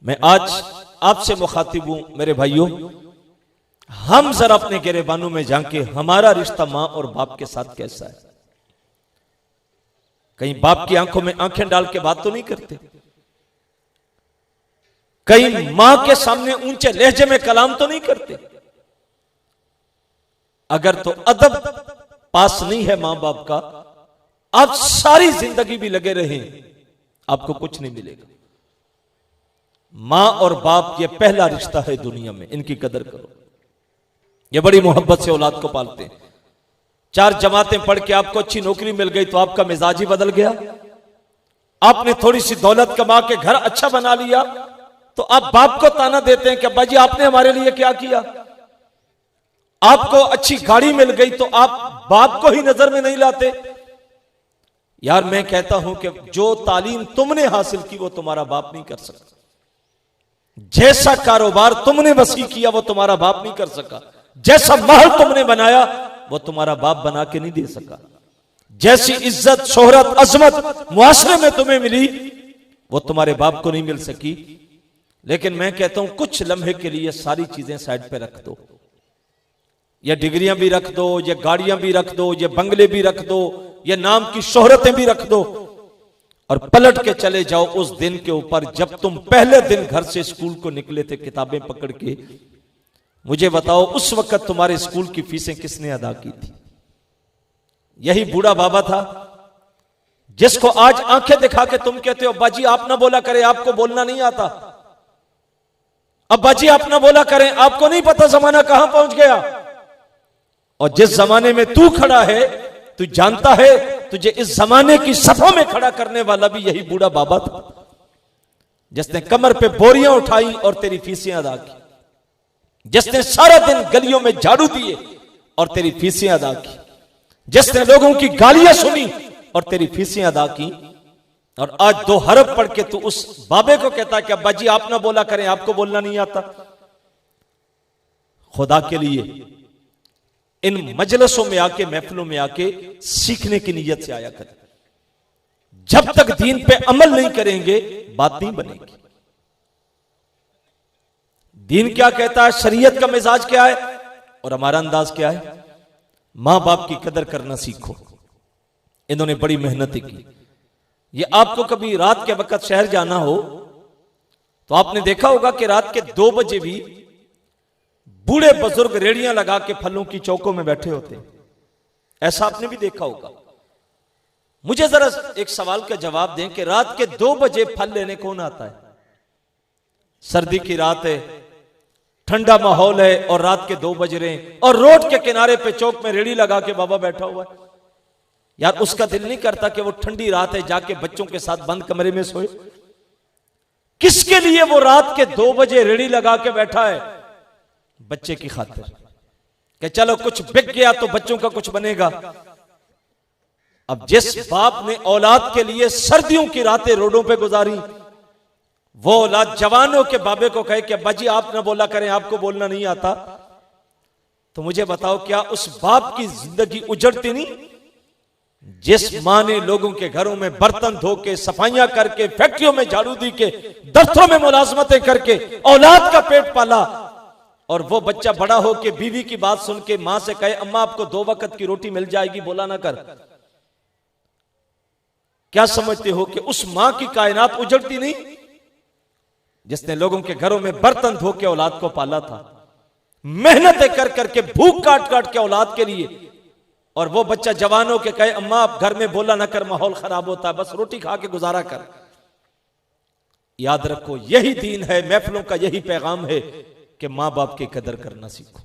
मैं आज आपसे मुखातिब हूं मेरे भाइयों, हम जरा अपने गिरेबानों में झांके हमारा रिश्ता मां और बाप के साथ कैसा है। कहीं बाप की आंखों में आंखें डाल के बात तो नहीं करते, कहीं मां के सामने ऊंचे लहजे में कलाम तो नहीं करते। अगर तो अदब पास नहीं है मां बाप का, आप सारी जिंदगी भी लगे रहें आपको कुछ नहीं मिलेगा। मां और बाप ये पहला रिश्ता है दुनिया में, इनकी कदर करो। ये बड़ी मोहब्बत से औलाद को पालते हैं। 4 जमातें पढ़ के आपको अच्छी नौकरी मिल गई तो आपका मिजाज ही बदल गया। आपने थोड़ी सी दौलत कमा के घर अच्छा बना लिया तो आप बाप को ताना देते हैं कि अब्बा जी आपने हमारे लिए क्या किया। आपको अच्छी गाड़ी मिल गई तो आप बाप को ही नजर में नहीं लाते। यार मैं कहता हूं कि जो तालीम तुमने हासिल की वो तुम्हारा बाप नहीं कर सकता। जैसा कारोबार तुमने वसी किया वो तुम्हारा बाप नहीं कर सका। जैसा महल तुमने बनाया वो तुम्हारा बाप बना के नहीं दे सका। जैसी इज्जत शोहरत अजमत मुआशरे में तुम्हें मिली वो तुम्हारे बाप को नहीं मिल सकी। लेकिन मैं कहता हूं कुछ लम्हे के लिए सारी चीजें साइड पे रख दो। ये डिग्रियां भी रख दो, ये गाड़ियां भी रख दो, ये बंगले भी रख दो, ये नाम की शोहरतें भी रख दो और पलट के चले जाओ उस दिन के ऊपर जब तुम पहले दिन घर से स्कूल को निकले थे किताबें पकड़ के। मुझे बताओ उस वक्त तुम्हारे स्कूल की फीसें किसने अदा की थी? यही बूढ़ा बाबा था जिसको आज आंखें दिखा के तुम कहते हो अब्बा जी आप ना बोला करें, आपको बोलना नहीं आता। अब्बा जी आप ना बोला करें, आपको नहीं पता जमाना कहां पहुंच गया। और जिस जमाने में तू खड़ा है तू जानता है तुझे इस जमाने की सफों में खड़ा करने वाला भी यही बूढ़ा बाबा था जिसने कमर पे बोरियां उठाई और तेरी फीसें अदा की, जिसने सारा दिन गलियों में झाड़ू दिए और तेरी फीसें अदा की, जिसने लोगों की गालियां सुनी और तेरी फीसें अदा की। और आज 2 हरफ पढ़ के तू उस बाबे को कहता कि अब्बा जी आप ना बोला करें, आपको बोलना नहीं आता। खुदा के लिए इन मजलिसों में आके महफिलों में आके सीखने की नीयत से आया करें। जब तक दीन पे अमल नहीं करेंगे बात नहीं बनेगी। दीन क्या कहता है, शरीयत का मिजाज क्या है और हमारा अंदाज क्या है। मां बाप की कदर करना सीखो। इन्होंने बड़ी मेहनत की। ये आपको कभी रात के वक्त शहर जाना हो तो आपने देखा होगा कि रात के 2 बजे भी बूढ़े बुजुर्ग रेड़ियां लगा के फलों की चौकों में बैठे होते हैं। ऐसा आपने भी देखा होगा। मुझे जरा एक सवाल का जवाब दें कि रात के 2 बजे फल लेने कौन आता है? सर्दी की रात है, ठंडा माहौल है और रात के 2 बज रहे हैं और रोड के किनारे पे चौक में रेड़ी लगा के बाबा बैठा हुआ है। यार उसका दिल नहीं करता कि वो ठंडी रात है जाके बच्चों के साथ बंद कमरे में सोए? किसके लिए वो रात के 2 बजे रेड़ी लगा के बैठा है? बच्चे की खातिर कि चलो कुछ बिक गया तो बच्चों का कुछ बनेगा। अब जिस बाप ने औलाद के लिए सर्दियों की रातें रोडों पे गुजारी, वो औलाद जवानों के बाबे को कहे कि अब्बा जी आप ना बोला करें, आपको बोलना नहीं आता। तो मुझे बताओ क्या उस बाप की जिंदगी उजड़ती नहीं? जिस मां ने लोगों के घरों में बर्तन धो के, सफाइयां करके, फैक्ट्रियों में झाड़ू दी के, दफ्तरों में मुलाजमतें करके औलाद का पेट पाला और वो बच्चा बड़ा हो के बीवी की बात सुन के मां से कहे अम्मा आपको 2 वक्त की रोटी मिल जाएगी, बोला ना कर। क्या समझते हो कि उस मां की कायनात उजड़ती नहीं जिसने लोगों के घरों में बर्तन धो के औलाद को पाला था, मेहनतें कर करके, भूख काट काट के औलाद के लिए। और वो बच्चा जवानों के कहे अम्मा आप घर में बोला ना कर, माहौल खराब होता है, बस रोटी खा के गुजारा कर। याद रखो यही दीन है, महफिलों का यही पैगाम है कि मां बाप की कदर करना सीखो।